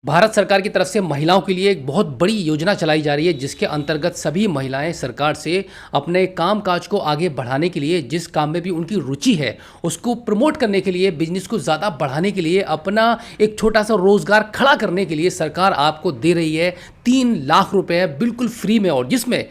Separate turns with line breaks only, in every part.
भारत सरकार की तरफ से महिलाओं के लिए एक बहुत बड़ी योजना चलाई जा रही है, जिसके अंतर्गत सभी महिलाएं सरकार से अपने कामकाज को आगे बढ़ाने के लिए, जिस काम में भी उनकी रुचि है उसको प्रमोट करने के लिए, बिजनेस को ज़्यादा बढ़ाने के लिए, अपना एक छोटा सा रोजगार खड़ा करने के लिए सरकार आपको दे रही है 3 लाख रुपए बिल्कुल फ्री में, और जिसमें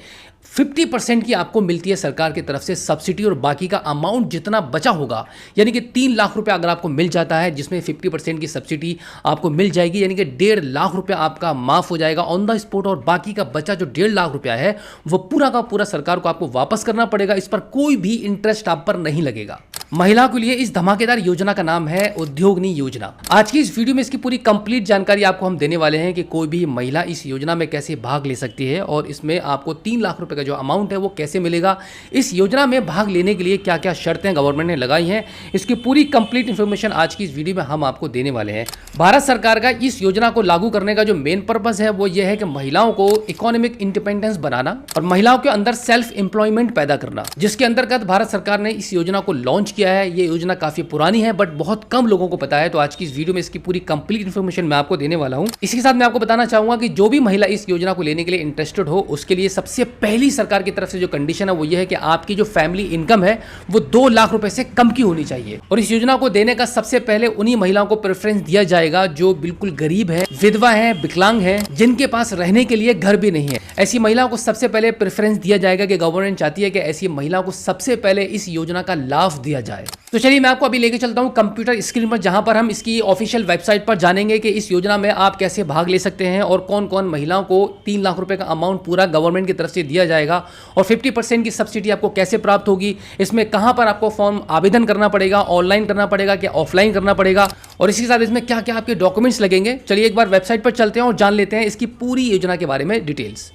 50% की आपको मिलती है सरकार की तरफ से सब्सिडी, और बाकी का अमाउंट जितना बचा होगा, यानी कि 3 लाख रुपए अगर आपको मिल जाता है जिसमें 50% की सब्सिडी आपको मिल जाएगी, यानी कि 1.5 लाख रुपया आपका माफ हो जाएगा ऑन द स्पॉट, और बाकी का बचा जो 1.5 लाख रुपया है वो पूरा का पूरा सरकार को आपको वापस करना पड़ेगा। इस पर कोई भी इंटरेस्ट आप पर नहीं लगेगा। महिलाओं के लिए इस धमाकेदार योजना का नाम है उद्योगनी योजना। आज की इस वीडियो में इसकी पूरी कंप्लीट जानकारी आपको हम देने वाले हैं कि कोई भी महिला इस योजना में कैसे भाग ले सकती है, और इसमें आपको 3 लाख रुपए का जो अमाउंट है वो कैसे मिलेगा। इस योजना में भाग लेने के लिए क्या क्या शर्तें गवर्नमेंट ने लगाई हैं, इसकी पूरी कंप्लीट इन्फॉर्मेशन आज की इस वीडियो में हम आपको देने वाले हैं। भारत सरकार का इस योजना को लागू करने का जो मेन पर्पस है वो ये है कि महिलाओं को इकोनॉमिक इंडिपेंडेंस बनाना और महिलाओं के अंदर सेल्फ एम्प्लॉयमेंट पैदा करना, जिसके अंतर्गत भारत सरकार ने इस योजना को लॉन्च किया है। ये योजना काफी पुरानी है बट बहुत कम लोगों को पता है, तो आज की इस वीडियो में इसकी पूरी कंप्लीट इन्फॉर्मेशन मैं आपको देने वाला हूं। इसके साथ मैं आपको बताना चाहूंगा कि जो भी महिला इस योजना को लेने के लिए इंटरेस्टेड हो, उसके लिए सबसे पहली सरकार की तरफ से जो कंडीशन है वो ये है कि आपकी जो फैमिली इनकम है वो 2 लाख रुपए से कम की होनी चाहिए। और इस योजना को देने का सबसे पहले उन्हीं महिलाओं को प्रेफरेंस दिया जाएगा जो बिल्कुल गरीब है, विधवा है, विकलांग है, जिनके पास रहने के लिए घर भी नहीं है। ऐसी महिलाओं को सबसे पहले प्रेफरेंस दिया जाएगा कि गवर्नमेंट चाहती है कि ऐसी महिलाओं को सबसे पहले इस योजना का लाभ दिया जाए। तो चलिए मैं आपको अभी लेके चलता हूं कंप्यूटर स्क्रीन पर, जहां पर हम इसकी ऑफिशियल वेबसाइट पर जानेंगे कि इस योजना में आप कैसे भाग ले सकते हैं और कौन कौन महिलाओं को 3 लाख रुपए का अमाउंट पूरा गवर्नमेंट की तरफ से दिया जाएगा, और 50% की सब्सिडी आपको कैसे प्राप्त होगी, इसमें कहां पर आपको फॉर्म आवेदन करना पड़ेगा, ऑनलाइन करना पड़ेगा क्या ऑफलाइन करना पड़ेगा, और इसी के साथ इसमें क्या क्या आपके डॉक्यूमेंट्स लगेंगे। चलिए एक बार वेबसाइट पर चलते हैं और जान लेते हैं इसकी पूरी योजना के बारे में डिटेल्स।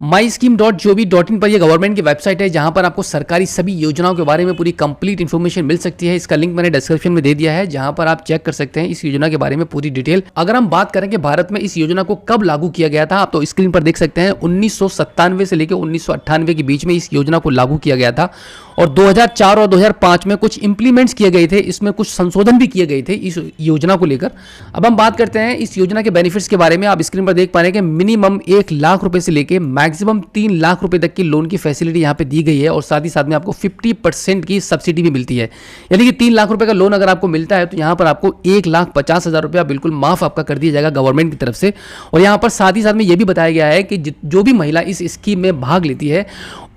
myscheme.gov.in पर यह गवर्नमेंट की वेबसाइट है, जहां पर आपको सरकारी सभी योजनाओं के बारे में पूरी कंप्लीट इन्फॉर्मेशन मिल सकती है। इसका लिंक मैंने डिस्क्रिप्शन में दे दिया है, जहां पर आप चेक कर सकते हैं इस योजना के बारे में पूरी डिटेल। अगर हम बात करें कि भारत में इस योजना को कब लागू किया गया था, आप तो स्क्रीन पर देख सकते हैं 1997 से लेकर 1998 के बीच में इस योजना को लागू किया गया था, और 2004 और 2005 में कुछ इंप्लीमेंट्स किए गए थे, इसमें कुछ संशोधन भी किए गए थे इस योजना को लेकर। अब हम बात करते हैं इस योजना के बेनिफिट्स के बारे में। आप स्क्रीन पर देख पा रहे हैं कि मिनिमम 1 लाख रुपए से लेकर मैक्सिमम 3 लाख रुपए तक की लोन की फैसिलिटी यहाँ पे दी गई है, और साथ ही साथ में आपको 50% की सब्सिडी भी मिलती है। यानी कि 3 लाख रुपए का लोन अगर आपको मिलता है तो यहाँ पर आपको 1,50,000 रुपया बिल्कुल माफ आपका कर दिया जाएगा गवर्नमेंट की तरफ से। और यहाँ पर साथ ही साथ में ये भी बताया गया है कि जो भी महिला इस स्कीम में भाग लेती है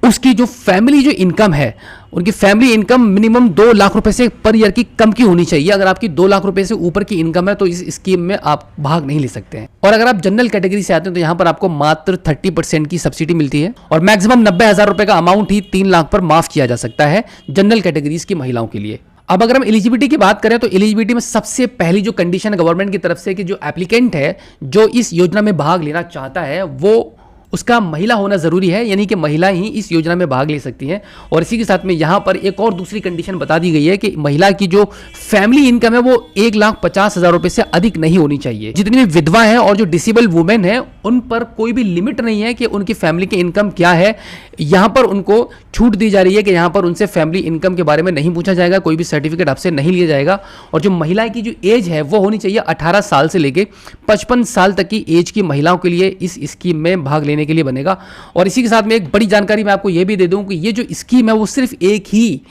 उसकी जो फैमिली जो इनकम है, उनकी फैमिली इनकम मिनिमम 2 लाख रुपए से पर ईयर की कम की होनी चाहिए। अगर आपकी 2 लाख रुपए से ऊपर की इनकम है तो इस स्कीम में आप भाग नहीं ले सकते हैं। और अगर आप जनरल कैटेगरी से आते हैं तो यहाँ पर आपको मात्र 30% की सब्सिडी मिलती है, और मैक्सिमम 90,000 रुपए का अमाउंट ही 3 लाख पर माफ किया जा सकता है जनरल कैटेगरीज की महिलाओं के लिए। अब अगर हम एलिजिबिलिटी की बात करें तो एलिजिबिलिटी में सबसे पहली जो कंडीशन है गवर्नमेंट की तरफ से कि जो एप्लीकेंट है जो इस योजना में भाग लेना चाहता है वो उसका महिला होना जरूरी है, यानी कि महिला ही इस योजना में भाग ले सकती हैं। और इसी के साथ में यहाँ पर एक और दूसरी कंडीशन बता दी गई है कि महिला की जो फैमिली इनकम है वो 1,50,000 रुपए से अधिक नहीं होनी चाहिए। जितनी भी विधवा है और जो डिसेबल वुमेन है उन पर कोई भी लिमिट नहीं है कि उनकी फैमिली की इनकम क्या है। यहाँ पर उनको छूट दी जा रही है कि यहाँ पर उनसे फैमिली इनकम के बारे में नहीं पूछा जाएगा, कोई भी सर्टिफिकेट आपसे नहीं लिया जाएगा। और जो महिला की जो एज है वो होनी चाहिए 18 साल से लेके 55 साल तक की एज की महिलाओं के लिए इस स्कीम में भाग लेने के लिए बनेगा। और इसी के साथ में एक बड़ी जानकारी मैं आपको यह भी दे दूं कि ये जो स्कीम है वो सिर्फ एक ही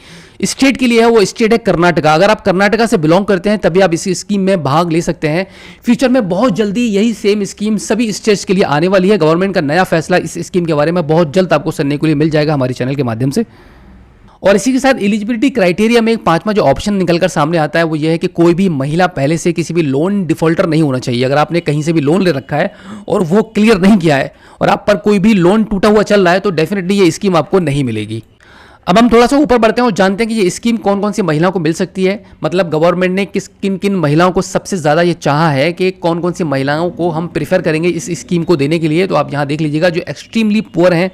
स्टेट के लिए है, वो स्टेट है कर्नाटका। अगर आप कर्नाटका से बिलोंग करते हैं तभी आप इस स्कीम में भाग ले सकते हैं। फ्यूचर में बहुत जल्दी यही सेम स्कीम सभी स्टेट्स के लिए आने वाली है। गवर्नमेंट का नया फैसला इस स्कीम के बारे में बहुत जल्द आपको सुनने के लिए मिल जाएगा हमारे चैनल के माध्यम से। और इसी के साथ एलिजिबिलिटी क्राइटेरिया में एक 5वां जो ऑप्शन निकलकर सामने आता है वो ये है कि कोई भी महिला पहले से किसी भी लोन डिफॉल्टर नहीं होना चाहिए। अगर आपने कहीं से भी लोन ले रखा है और वो क्लियर नहीं किया है और आप पर कोई भी लोन टूटा हुआ चल रहा है तो डेफिनेटली ये स्कीम आपको नहीं मिलेगी। अब हम थोड़ा सा ऊपर बढ़ते हैं और जानते हैं कि ये स्कीम कौन कौन सी महिलाओं को मिल सकती है। मतलब गवर्नमेंट ने किन किन महिलाओं को सबसे ज़्यादा ये चाहा है कि कौन कौन सी महिलाओं को हम प्रेफर करेंगे इस स्कीम को देने के लिए। तो आप यहाँ देख लीजिएगा, जो एक्सट्रीमली पुअर हैं,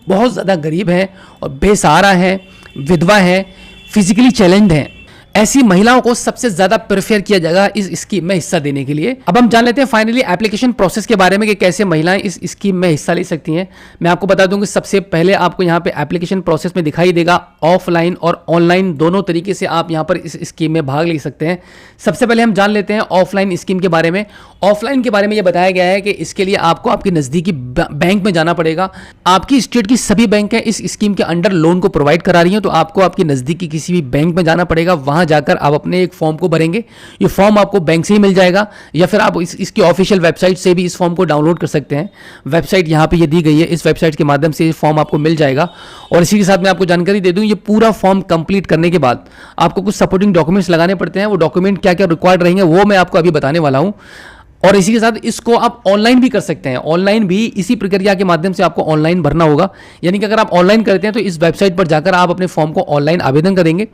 बहुत ज़्यादा गरीब हैं और बेसहारा हैं, विधवा हैं, फिजिकली चैलेंज्ड हैं, ऐसी महिलाओं को सबसे ज्यादा प्रेफर किया जाएगा इस स्कीम में हिस्सा देने के लिए। अब हम जान लेते हैं फाइनली एप्लीकेशन प्रोसेस के बारे में कि कैसे महिलाएं इस स्कीम में हिस्सा ले सकती हैं। मैं आपको बता दूं कि सबसे पहले आपको यहां पे एप्लीकेशन प्रोसेस में दिखाई देगा ऑफलाइन और ऑनलाइन दोनों तरीके से आप यहां पर इस स्कीम में भाग ले सकते हैं। सबसे पहले हम जान लेते हैं ऑफलाइन स्कीम के बारे में। ऑफलाइन के बारे में ये बताया गया है कि इसके लिए आपको आपके नज़दीकी बैंक में जाना पड़ेगा। आपकी स्टेट की सभी बैंक हैं इस स्कीम के अंडर लोन को प्रोवाइड करा रही हैं, तो आपको आपके नज़दीकी किसी भी बैंक में जाना पड़ेगा। वहां जाकर आप अपने एक फॉर्म को भरेंगे। ये फॉर्म आपको बैंक से ही मिल जाएगा या फिर आप इसकी ऑफिशियल वेबसाइट से भी इस फॉर्म को डाउनलोड कर सकते हैं। वेबसाइट यहाँ पे ये दी गई है, इस वेबसाइट के माध्यम से ये फॉर्म आपको मिल जाएगा। और इसी के साथ मैं आपको जानकारी दे दूँ, ये पूरा फॉर्म कंप्लीट करने के बाद आपको कुछ सपोर्टिंग डॉक्यूमेंट्स लगाने पड़ते हैं। वो डॉक्यूमेंट क्या क्या रिक्वायर्ड रहेंगे वो मैं आपको अभी बताने वाला हूँ। और इसी के साथ इसको आप ऑनलाइन भी कर सकते हैं। ऑनलाइन भी इसी प्रक्रिया के माध्यम से आपको ऑनलाइन भरना होगा। यानी कि अगर आप ऑनलाइन करते हैं तो इस वेबसाइट पर जाकर आप अपने फॉर्म को ऑनलाइन आवेदन करेंगे।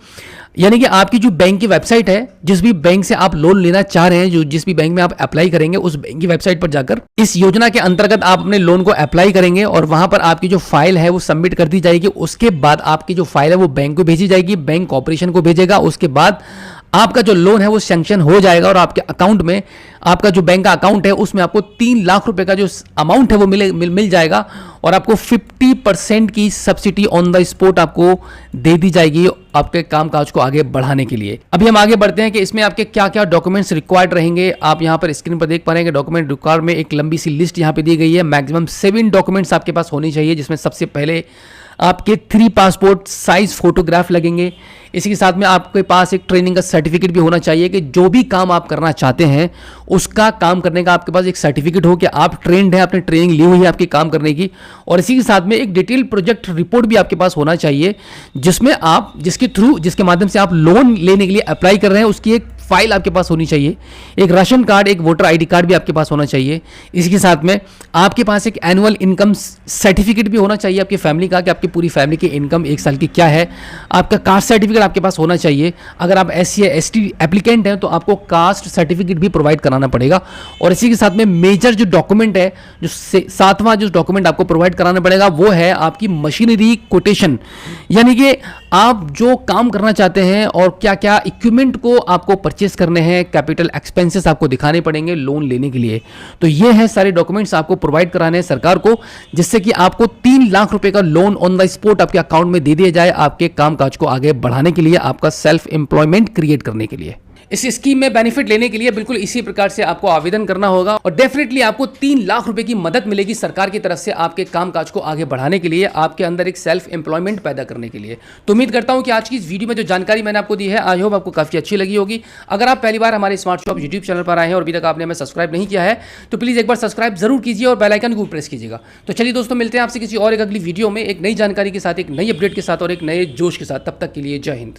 यानी कि आपकी जो बैंक की वेबसाइट है, जिस भी बैंक से आप लोन लेना चाह रहे हैं, जो जिस भी बैंक में आप अप्लाई करेंगे, उस बैंक की वेबसाइट पर जाकर इस योजना के अंतर्गत आप अपने लोन को अप्लाई करेंगे और वहां पर आपकी जो फाइल है वो सबमिट कर दी जाएगी। उसके बाद आपकी जो फाइल है वो बैंक को भेजी जाएगी, बैंक कॉर्पोरेशन को भेजेगा। उसके बाद आपका जो लोन है वो सैंक्शन हो जाएगा और आपके अकाउंट में, आपका जो बैंक का अकाउंट है उसमें आपको 3 लाख रुपए का जो अमाउंट है वो मिल जाएगा और आपको 50% की सब्सिडी ऑन द स्पॉट आपको दे दी जाएगी आपके कामकाज को आगे बढ़ाने के लिए। अभी हम आगे बढ़ते हैं कि इसमें आपके क्या क्या डॉक्यूमेंट्स रिक्वायर्ड रहेंगे। आप यहां पर स्क्रीन पर देख पा रहे हैं कि डॉक्यूमेंट रिक्वायर्ड में एक लंबी सी लिस्ट यहां पे दी गई है। मैक्सिमम 7 डॉक्यूमेंट्स आपके पास होनी चाहिए, जिसमें सबसे पहले आपके 3 पासपोर्ट साइज फोटोग्राफ लगेंगे। इसी के साथ में आपके पास एक ट्रेनिंग का सर्टिफिकेट भी होना चाहिए कि जो भी काम आप करना चाहते हैं उसका काम करने का आपके पास एक सर्टिफिकेट हो कि आप ट्रेंड हैं, आपने ट्रेनिंग ली हुई है आपके काम करने की। और इसी के साथ में एक डिटेल प्रोजेक्ट रिपोर्ट भी आपके पास होना चाहिए, जिसमें आप जिसके माध्यम से आप लोन लेने के लिए अप्लाई कर रहे हैं उसकी एक फाइल आपके पास होनी चाहिए। एक राशन कार्ड, एक वोटर आईडी कार्ड भी आपके पास होना चाहिए। इसके साथ में आपके पास एक एनुअल इनकम सर्टिफिकेट भी होना चाहिए आपकी फैमिली का, कि आपकी पूरी फैमिली की इनकम 1 साल की क्या है। आपका कास्ट सर्टिफिकेट आपके पास होना चाहिए। अगर आप SC या ST एप्लीकेंट हैं तो आपको कास्ट सर्टिफिकेट भी प्रोवाइड कराना पड़ेगा। और इसी के साथ में मेजर जो डॉक्यूमेंट है, जो 7वां जो डॉक्यूमेंट आपको प्रोवाइड कराना पड़ेगा वो है आपकी मशीनरी कोटेशन। यानी कि आप जो काम करना चाहते हैं और क्या क्या इक्विपमेंट को आपको परचेस करने हैं, कैपिटल एक्सपेंसेस आपको दिखाने पड़ेंगे लोन लेने के लिए। तो ये है सारे डॉक्यूमेंट्स आपको प्रोवाइड कराने हैं सरकार को, जिससे कि आपको 3 लाख रुपए का लोन ऑन द स्पॉट आपके अकाउंट में दे दिया जाए, आपके कामकाज को आगे बढ़ाने के लिए, आपका सेल्फ एम्प्लॉयमेंट क्रिएट करने के लिए। इस स्कीम में बेनिफिट लेने के लिए बिल्कुल इसी प्रकार से आपको आवेदन करना होगा और डेफिनेटली आपको 3 लाख रुपए की मदद मिलेगी सरकार की तरफ से आपके कामकाज को आगे बढ़ाने के लिए, आपके अंदर एक सेल्फ एम्प्लॉयमेंट पैदा करने के लिए। तो उम्मीद करता हूं कि आज की इस वीडियो में जो जानकारी मैंने आपको दी है, आई होप आपको काफी अच्छी लगी होगी। अगर आप पहली बार हमारे स्मार्ट शॉप यूट्यूब चैनल पर आए हैं और अभी तक आपने हमें सब्सक्राइब नहीं किया है तो प्लीज एक बार सब्सक्राइब जरूर कीजिए और बेल आइकन को प्रेस कीजिएगा। तो चलिए दोस्तों, मिलते हैं आपसे किसी और एक अगली वीडियो में एक नई जानकारी के साथ, एक नई अपडेट के साथ और एक नए जोश के साथ। तब तक के लिए जय हिंद।